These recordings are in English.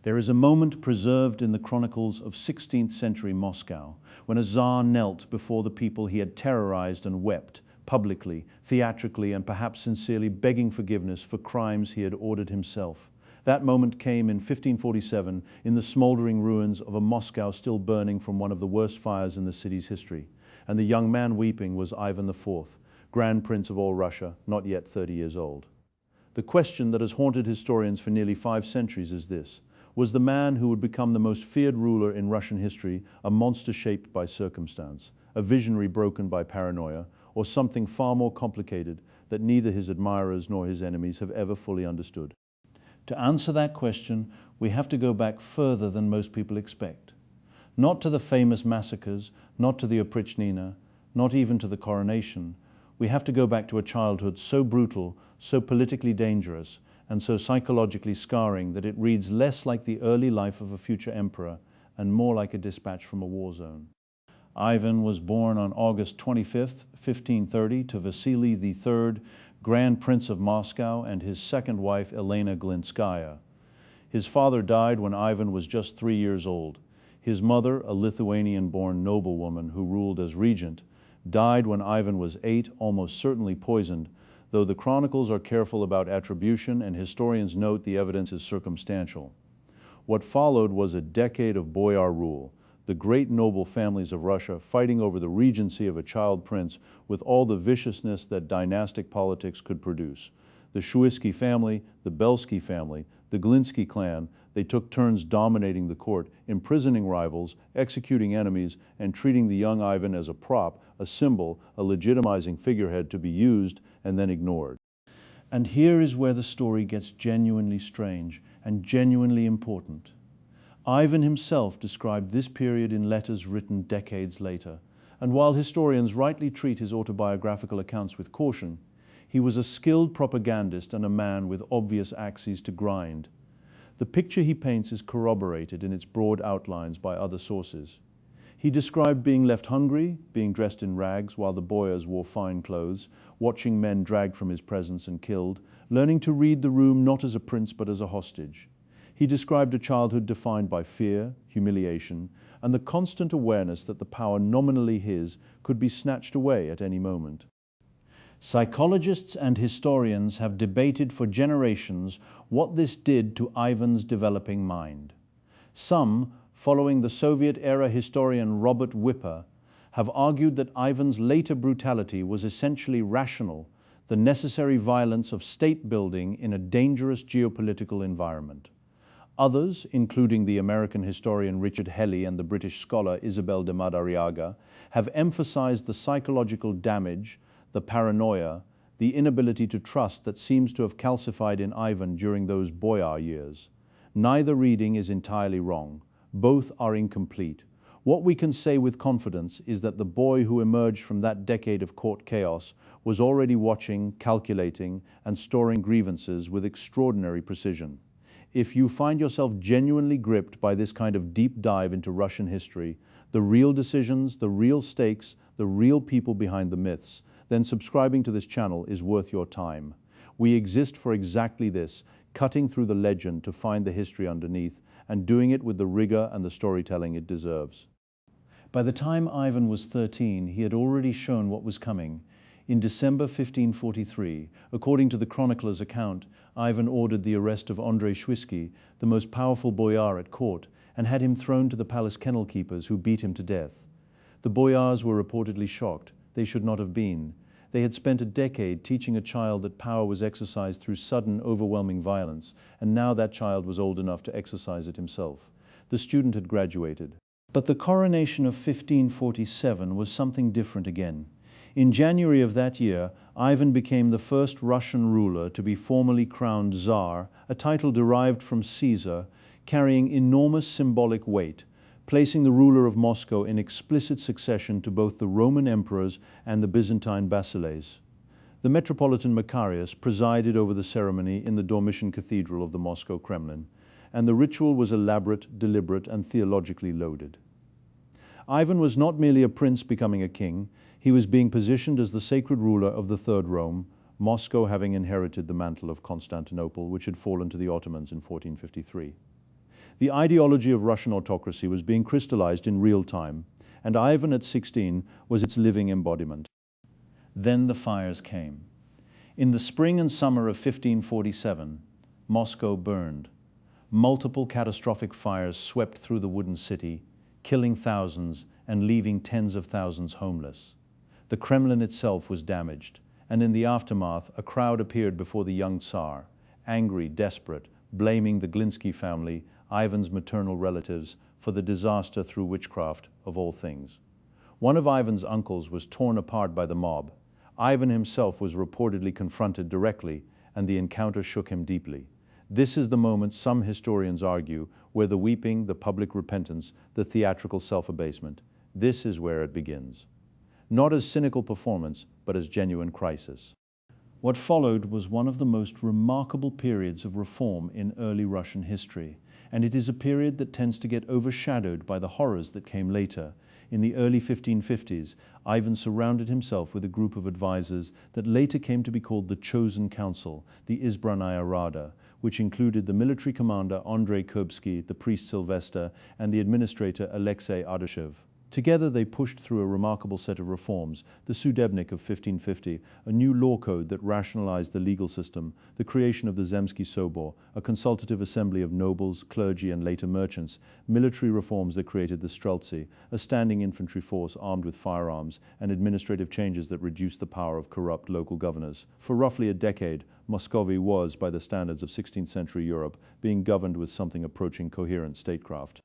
There is a moment preserved in the chronicles of 16th century Moscow when a Tsar knelt before the people he had terrorized and wept, publicly, theatrically, and perhaps sincerely begging forgiveness for crimes he had ordered himself. That moment came in 1547 in the smoldering ruins of a Moscow still burning from one of the worst fires in the city's history. And the young man weeping was Ivan IV, Grand Prince of all Russia, not yet 30 years old. The question that has haunted historians for nearly 5 centuries is this: was the man who would become the most feared ruler in Russian history a monster shaped by circumstance, a visionary broken by paranoia, or something far more complicated that neither his admirers nor his enemies have ever fully understood? To answer that question, we have to go back further than most people expect. Not to the famous massacres, not to the Oprichnina, not even to the coronation. We have to go back to a childhood so brutal, so politically dangerous, and so psychologically scarring that it reads less like the early life of a future emperor and more like a dispatch from a war zone. Ivan was born on August 25th, 1530, to Vasily III, Grand Prince of Moscow, and his second wife, Elena Glinskaya. His father died when Ivan was just 3 years old. His mother, a Lithuanian-born noblewoman who ruled as regent, died when Ivan was 8, almost certainly poisoned, though the chronicles are careful about attribution and historians note the evidence is circumstantial. What followed was a decade of boyar rule, the great noble families of Russia fighting over the regency of a child prince with all the viciousness that dynastic politics could produce. The Shuisky family, the Belsky family, the Glinsky clan, they took turns dominating the court, imprisoning rivals, executing enemies, and treating the young Ivan as a prop, a symbol, a legitimizing figurehead to be used and then ignored. And here is where the story gets genuinely strange and genuinely important. Ivan himself described this period in letters written decades later, and while historians rightly treat his autobiographical accounts with caution, he was a skilled propagandist and a man with obvious axes to grind. The picture he paints is corroborated in its broad outlines by other sources. He described being left hungry, being dressed in rags while the boyars wore fine clothes, watching men dragged from his presence and killed, learning to read the room not as a prince but as a hostage. He described a childhood defined by fear, humiliation, and the constant awareness that the power nominally his could be snatched away at any moment. Psychologists and historians have debated for generations what this did to Ivan's developing mind. Some, following the Soviet-era historian Robert Wipper, have argued that Ivan's later brutality was essentially rational, the necessary violence of state building in a dangerous geopolitical environment. Others, including the American historian Richard Helley and the British scholar Isabel de Madariaga, have emphasized the psychological damage, the paranoia, the inability to trust that seems to have calcified in Ivan during those boyar years. Neither reading is entirely wrong. Both are incomplete. What we can say with confidence is that the boy who emerged from that decade of court chaos was already watching, calculating, and storing grievances with extraordinary precision. If you find yourself genuinely gripped by this kind of deep dive into Russian history, the real decisions, the real stakes, the real people behind the myths, then subscribing to this channel is worth your time. We exist for exactly this, cutting through the legend to find the history underneath, and doing it with the rigor and the storytelling it deserves. By the time Ivan was 13, he had already shown what was coming. In December 1543, according to the chronicler's account, Ivan ordered the arrest of Andrei Shuisky, the most powerful boyar at court, and had him thrown to the palace kennel keepers who beat him to death. The boyars were reportedly shocked. They should not have been. They had spent a decade teaching a child that power was exercised through sudden, overwhelming violence, and now that child was old enough to exercise it himself. The student had graduated. But the coronation of 1547 was something different again. In January of that year, Ivan became the first Russian ruler to be formally crowned Tsar, a title derived from Caesar, carrying enormous symbolic weight, placing the ruler of Moscow in explicit succession to both the Roman emperors and the Byzantine basileis. The Metropolitan Macarius presided over the ceremony in the Dormition Cathedral of the Moscow Kremlin, and the ritual was elaborate, deliberate, and theologically loaded. Ivan was not merely a prince becoming a king, he was being positioned as the sacred ruler of the Third Rome, Moscow having inherited the mantle of Constantinople, which had fallen to the Ottomans in 1453. The ideology of Russian autocracy was being crystallized in real time, and Ivan at 16 was its living embodiment. Then the fires came. In the spring and summer of 1547, Moscow burned. Multiple catastrophic fires swept through the wooden city, killing thousands and leaving tens of thousands homeless. The Kremlin itself was damaged, and in the aftermath, a crowd appeared before the young Tsar, angry, desperate, blaming the Glinsky family, Ivan's maternal relatives, for the disaster through witchcraft, of all things. One of Ivan's uncles was torn apart by the mob. Ivan himself was reportedly confronted directly, and the encounter shook him deeply. This is the moment, some historians argue, where the weeping, the public repentance, the theatrical self-abasement, this is where it begins. Not as cynical performance, but as genuine crisis. What followed was one of the most remarkable periods of reform in early Russian history, and it is a period that tends to get overshadowed by the horrors that came later. In the early 1550s, Ivan surrounded himself with a group of advisors that later came to be called the Chosen Council, the Izbranaya Rada, which included the military commander Andrei Kurbsky, the priest Sylvester, and the administrator Alexei Ardashev. Together they pushed through a remarkable set of reforms, the Sudebnik of 1550, a new law code that rationalized the legal system, the creation of the Zemsky Sobor, a consultative assembly of nobles, clergy, and later merchants, military reforms that created the Streltsy, a standing infantry force armed with firearms, and administrative changes that reduced the power of corrupt local governors. For roughly a decade, Muscovy was, by the standards of 16th century Europe, being governed with something approaching coherent statecraft.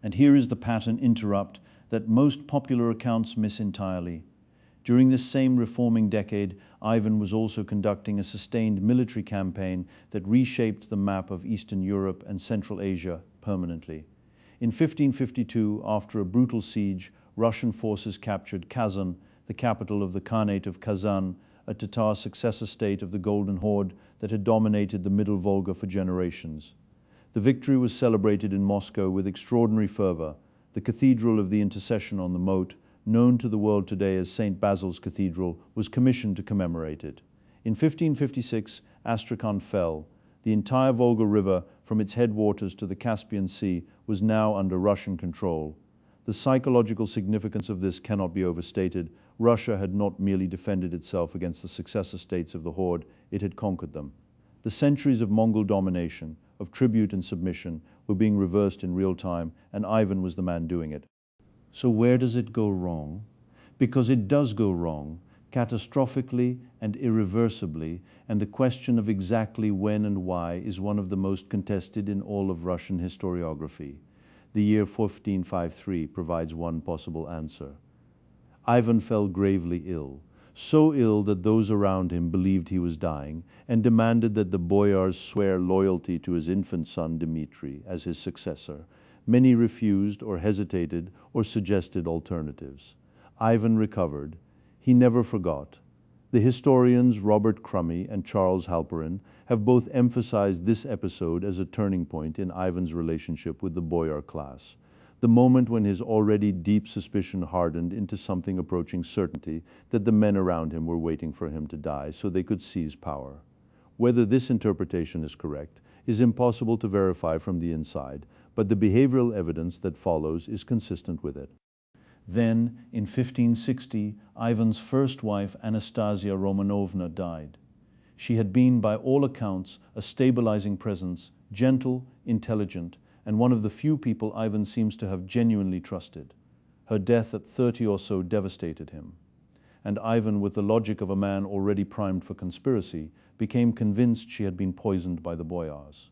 And here is the pattern interrupt that most popular accounts miss entirely. During this same reforming decade, Ivan was also conducting a sustained military campaign that reshaped the map of Eastern Europe and Central Asia permanently. In 1552, after a brutal siege, Russian forces captured Kazan, the capital of the Khanate of Kazan, a Tatar successor state of the Golden Horde that had dominated the Middle Volga for generations. The victory was celebrated in Moscow with extraordinary fervor. The Cathedral of the Intercession on the Moat, known to the world today as St. Basil's Cathedral, was commissioned to commemorate it. In 1556, Astrakhan fell. The entire Volga River, from its headwaters to the Caspian Sea, was now under Russian control. The psychological significance of this cannot be overstated. Russia had not merely defended itself against the successor states of the Horde, it had conquered them. The centuries of Mongol domination, of tribute and submission, were being reversed in real time, and Ivan was the man doing it. So where does it go wrong? Because it does go wrong, catastrophically and irreversibly, and the question of exactly when and why is one of the most contested in all of Russian historiography. The year 1553 provides one possible answer. Ivan fell gravely ill, so ill that those around him believed he was dying and demanded that the boyars swear loyalty to his infant son Dmitri as his successor. Many refused or hesitated or suggested alternatives. Ivan recovered. He never forgot. The historians Robert Crummy and Charles Halperin have both emphasized this episode as a turning point in Ivan's relationship with the boyar class. The moment when his already deep suspicion hardened into something approaching certainty that the men around him were waiting for him to die so they could seize power. Whether this interpretation is correct is impossible to verify from the inside, but the behavioral evidence that follows is consistent with it. Then, in 1560, Ivan's first wife, Anastasia Romanovna, died. She had been, by all accounts, a stabilizing presence, gentle, intelligent, and one of the few people Ivan seems to have genuinely trusted. Her death at 30 or so devastated him. And Ivan, with the logic of a man already primed for conspiracy, became convinced she had been poisoned by the boyars.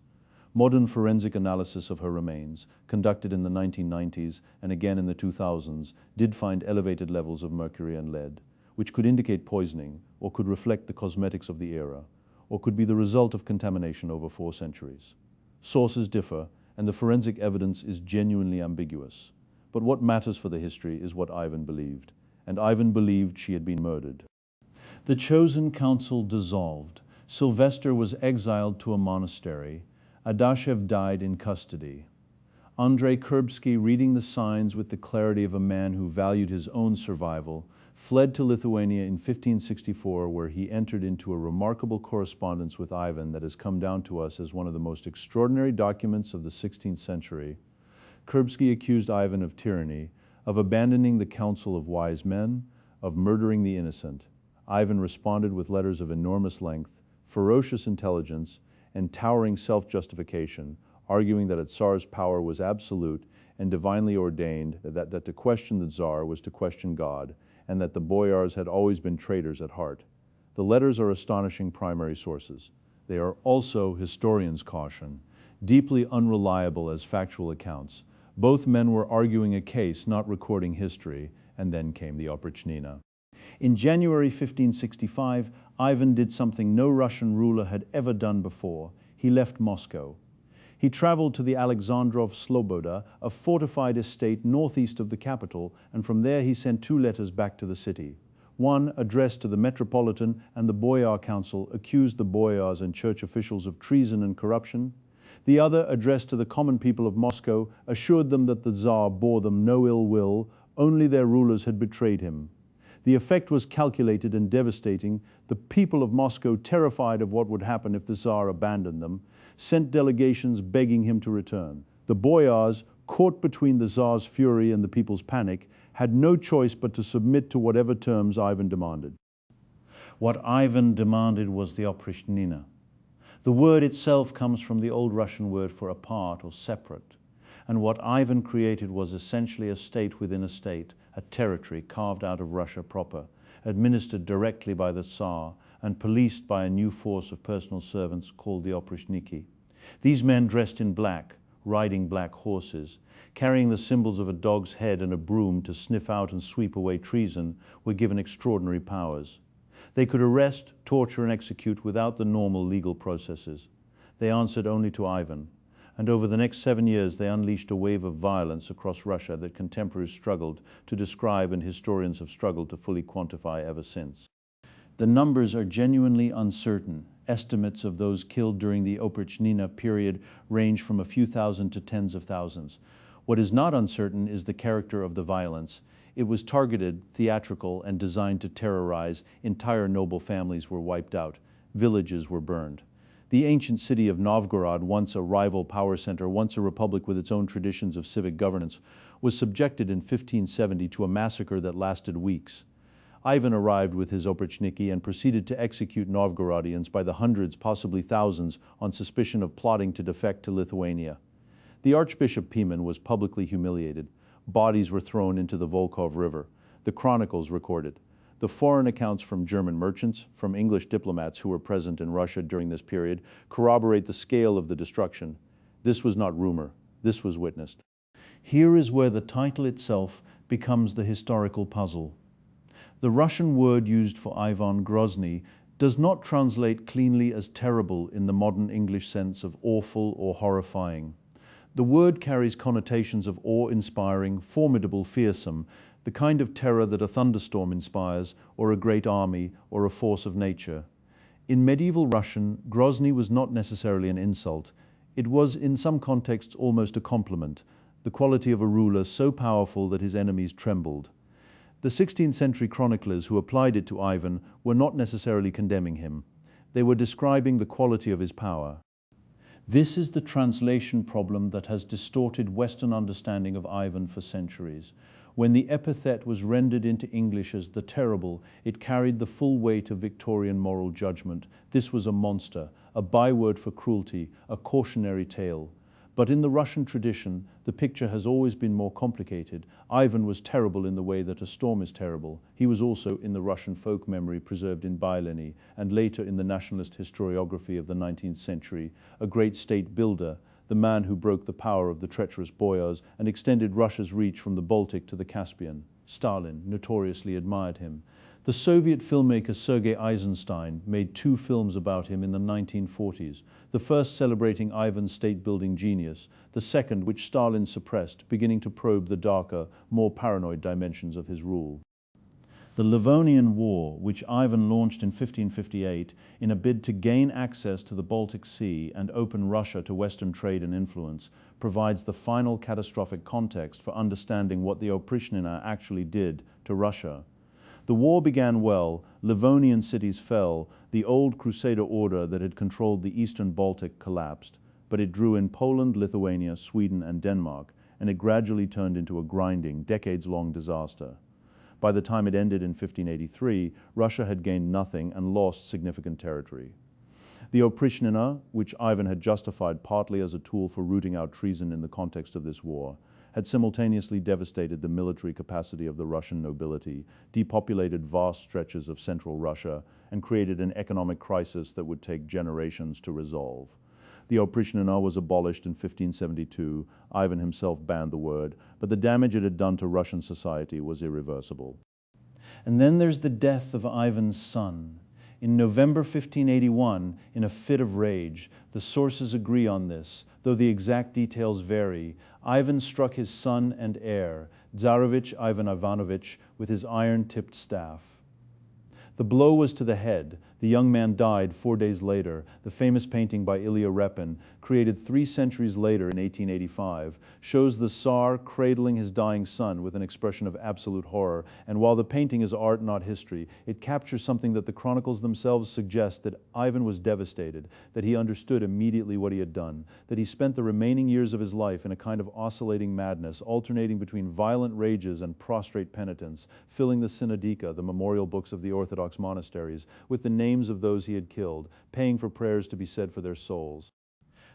Modern forensic analysis of her remains, conducted in the 1990s and again in the 2000s, did find elevated levels of mercury and lead, which could indicate poisoning, or could reflect the cosmetics of the era, or could be the result of contamination over 4 centuries. Sources differ, and the forensic evidence is genuinely ambiguous. But what matters for the history is what Ivan believed, and Ivan believed she had been murdered. The Chosen Council dissolved. Sylvester was exiled to a monastery. Ardashev died in custody. Andrei Kurbsky, reading the signs with the clarity of a man who valued his own survival, fled to Lithuania in 1564, where he entered into a remarkable correspondence with Ivan that has come down to us as one of the most extraordinary documents of the 16th century. Kurbsky accused Ivan of tyranny, of abandoning the counsel of wise men, of murdering the innocent. Ivan responded with letters of enormous length, ferocious intelligence, and towering self-justification, arguing that a Tsar's power was absolute and divinely ordained, that to question the Tsar was to question God, and that the boyars had always been traitors at heart. The letters are astonishing primary sources. They are also, historians caution, deeply unreliable as factual accounts. Both men were arguing a case, not recording history, and then came the Oprichnina. In January 1565, Ivan did something no Russian ruler had ever done before. He left Moscow. He traveled to the Alexandrov Sloboda, a fortified estate northeast of the capital, and from there he sent 2 letters back to the city. One, addressed to the Metropolitan and the Boyar Council, accused the boyars and church officials of treason and corruption. The other, addressed to the common people of Moscow, assured them that the Tsar bore them no ill will, only their rulers had betrayed him. The effect was calculated and devastating. The people of Moscow, terrified of what would happen if the Tsar abandoned them, sent delegations begging him to return. The boyars, caught between the Tsar's fury and the people's panic, had no choice but to submit to whatever terms Ivan demanded. What Ivan demanded was the Oprichnina. The word itself comes from the old Russian word for apart or separate. And what Ivan created was essentially a state within a state, a territory carved out of Russia proper, administered directly by the Tsar and policed by a new force of personal servants called the Oprichniki. These men, dressed in black, riding black horses, carrying the symbols of a dog's head and a broom to sniff out and sweep away treason, were given extraordinary powers. They could arrest, torture, and execute without the normal legal processes. They answered only to Ivan. And over the next 7 years, they unleashed a wave of violence across Russia that contemporaries struggled to describe and historians have struggled to fully quantify ever since. The numbers are genuinely uncertain. Estimates of those killed during the Oprichnina period range from a few thousand to tens of thousands. What is not uncertain is the character of the violence. It was targeted, theatrical, and designed to terrorize. Entire noble families were wiped out. Villages were burned. The ancient city of Novgorod, once a rival power center, once a republic with its own traditions of civic governance, was subjected in 1570 to a massacre that lasted weeks. Ivan arrived with his Oprichniki and proceeded to execute Novgorodians by the hundreds, possibly thousands, on suspicion of plotting to defect to Lithuania. The Archbishop Pimen was publicly humiliated. Bodies were thrown into the Volkhov River. The chronicles recorded. The foreign accounts from German merchants, from English diplomats who were present in Russia during this period, corroborate the scale of the destruction. This was not rumor. This was witnessed. Here is where the title itself becomes the historical puzzle. The Russian word used for Ivan Grozny does not translate cleanly as terrible in the modern English sense of awful or horrifying. The word carries connotations of awe-inspiring, formidable, fearsome, the kind of terror that a thunderstorm inspires, or a great army, or a force of nature. In medieval Russian, Grozny was not necessarily an insult. It was, in some contexts, almost a compliment, the quality of a ruler so powerful that his enemies trembled. The 16th century chroniclers who applied it to Ivan were not necessarily condemning him. They were describing the quality of his power. This is the translation problem that has distorted Western understanding of Ivan for centuries. When the epithet was rendered into English as the terrible, it carried the full weight of Victorian moral judgment. This was a monster, a byword for cruelty, a cautionary tale. But in the Russian tradition, the picture has always been more complicated. Ivan was terrible in the way that a storm is terrible. He was also in the Russian folk memory preserved in Baileni, and later in the nationalist historiography of the 19th century, a great state builder, the man who broke the power of the treacherous boyars and extended Russia's reach from the Baltic to the Caspian. Stalin notoriously admired him. The Soviet filmmaker Sergei Eisenstein made 2 films about him in the 1940s, the first celebrating Ivan's state-building genius, the second, which Stalin suppressed, beginning to probe the darker, more paranoid dimensions of his rule. The Livonian War, which Ivan launched in 1558 in a bid to gain access to the Baltic Sea and open Russia to Western trade and influence, provides the final catastrophic context for understanding what the Oprichnina actually did to Russia. The war began well, Livonian cities fell, the old Crusader order that had controlled the eastern Baltic collapsed, but it drew in Poland, Lithuania, Sweden, and Denmark, and it gradually turned into a grinding, decades-long disaster. By the time it ended in 1583, Russia had gained nothing and lost significant territory. The Oprichnina, which Ivan had justified partly as a tool for rooting out treason in the context of this war, had simultaneously devastated the military capacity of the Russian nobility, depopulated vast stretches of central Russia, and created an economic crisis that would take generations to resolve. The Oprichnina was abolished in 1572. Ivan himself banned the word, but the damage it had done to Russian society was irreversible. And then there's the death of Ivan's son. In November 1581, in a fit of rage, the sources agree on this, though the exact details vary, Ivan struck his son and heir, Tsarevich Ivan Ivanovich, with his iron-tipped staff. The blow was to the head. The young man died 4 days later. The famous painting by Ilya Repin, created 3 centuries later in 1885, shows the Tsar cradling his dying son with an expression of absolute horror. And while the painting is art, not history, it captures something that the chronicles themselves suggest, that Ivan was devastated, that he understood immediately what he had done, that he spent the remaining years of his life in a kind of oscillating madness, alternating between violent rages and prostrate penitence, filling the synodika, the memorial books of the Orthodox monasteries, with the names of those he had killed, paying for prayers to be said for their souls.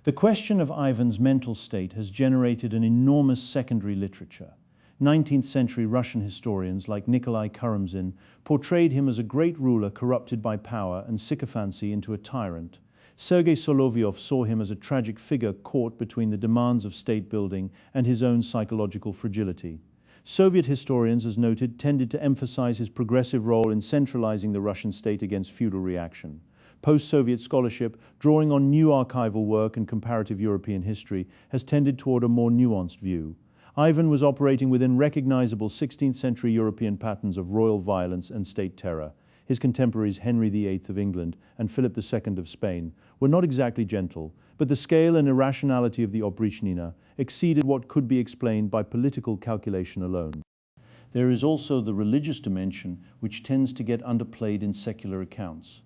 The question of Ivan's mental state has generated an enormous secondary literature. 19th century Russian historians like Nikolai Karamzin portrayed him as a great ruler corrupted by power and sycophancy into a tyrant. Sergei Solovyov saw him as a tragic figure caught between the demands of state building and his own psychological fragility. Soviet historians, as noted, tended to emphasize his progressive role in centralizing the Russian state against feudal reaction. Post-Soviet scholarship, drawing on new archival work and comparative European history, has tended toward a more nuanced view. Ivan was operating within recognizable 16th century European patterns of royal violence and state terror. His contemporaries Henry VIII of England and Philip II of Spain were not exactly gentle, but the scale and irrationality of the Oprichnina exceeded what could be explained by political calculation alone. There is also the religious dimension, which tends to get underplayed in secular accounts.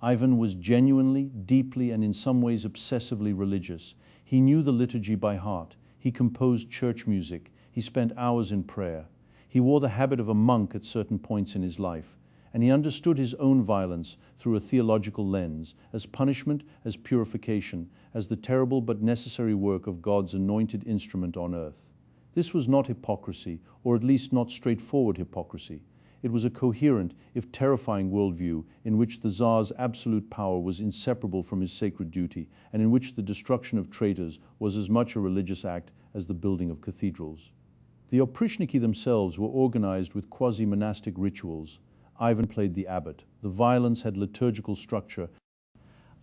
Ivan was genuinely, deeply, and in some ways obsessively religious. He knew the liturgy by heart. He composed church music. He spent hours in prayer. He wore the habit of a monk at certain points in his life. And he understood his own violence through a theological lens, as punishment, as purification, as the terrible but necessary work of God's anointed instrument on earth. This was not hypocrisy, or at least not straightforward hypocrisy. It was a coherent, if terrifying, worldview in which the Tsar's absolute power was inseparable from his sacred duty, and in which the destruction of traitors was as much a religious act as the building of cathedrals. The Oprichniki themselves were organized with quasi-monastic rituals. Ivan played the abbot. The violence had liturgical structure.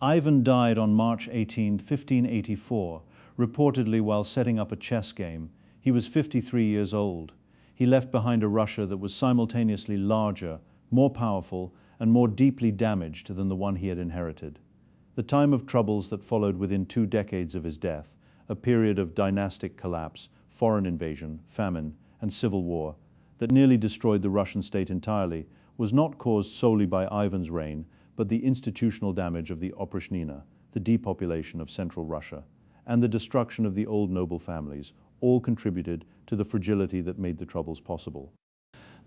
Ivan died on March 18, 1584, reportedly while setting up a chess game. He was 53 years old. He left behind a Russia that was simultaneously larger, more powerful, and more deeply damaged than the one he had inherited. The time of troubles that followed within 2 decades of his death, a period of dynastic collapse, foreign invasion, famine, and civil war that nearly destroyed the Russian state entirely, was not caused solely by Ivan's reign, but the institutional damage of the Oprichnina, the depopulation of central Russia, and the destruction of the old noble families, all contributed to the fragility that made the troubles possible.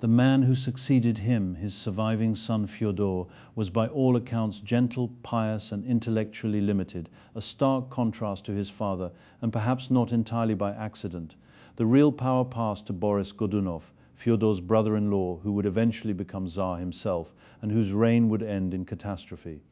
The man who succeeded him, his surviving son Fyodor, was by all accounts gentle, pious, and intellectually limited, a stark contrast to his father, and perhaps not entirely by accident. The real power passed to Boris Godunov, Fyodor's brother-in-law, who would eventually become Tsar himself, and whose reign would end in catastrophe.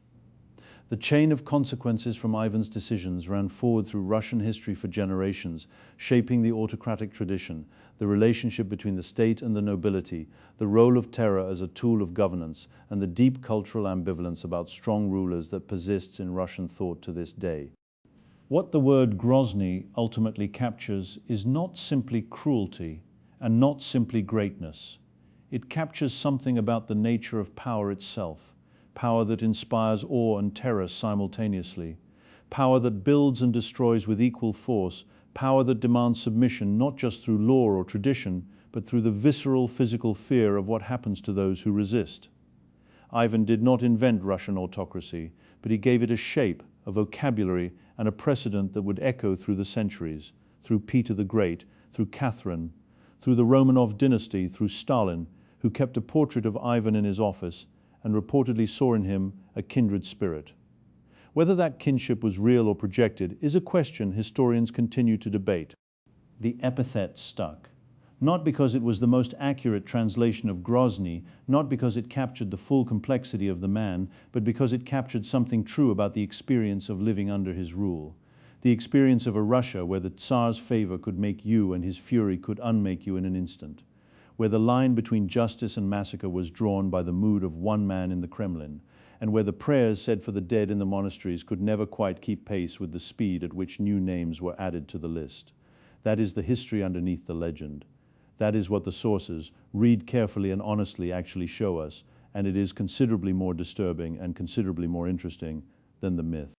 The chain of consequences from Ivan's decisions ran forward through Russian history for generations, shaping the autocratic tradition, the relationship between the state and the nobility, the role of terror as a tool of governance, and the deep cultural ambivalence about strong rulers that persists in Russian thought to this day. What the word Grozny ultimately captures is not simply cruelty and not simply greatness. It captures something about the nature of power itself. Power that inspires awe and terror simultaneously, power that builds and destroys with equal force, power that demands submission not just through law or tradition, but through the visceral physical fear of what happens to those who resist. Ivan did not invent Russian autocracy, but he gave it a shape, a vocabulary, and a precedent that would echo through the centuries, through Peter the Great, through Catherine, through the Romanov dynasty, through Stalin, who kept a portrait of Ivan in his office and reportedly saw in him a kindred spirit. Whether that kinship was real or projected is a question historians continue to debate. The epithet stuck, not because it was the most accurate translation of Grozny, not because it captured the full complexity of the man, but because it captured something true about the experience of living under his rule. The experience of a Russia where the Tsar's favor could make you and his fury could unmake you in an instant, where the line between justice and massacre was drawn by the mood of one man in the Kremlin, and where the prayers said for the dead in the monasteries could never quite keep pace with the speed at which new names were added to the list. That is the history underneath the legend. That is what the sources, read carefully and honestly, actually show us, and it is considerably more disturbing and considerably more interesting than the myth.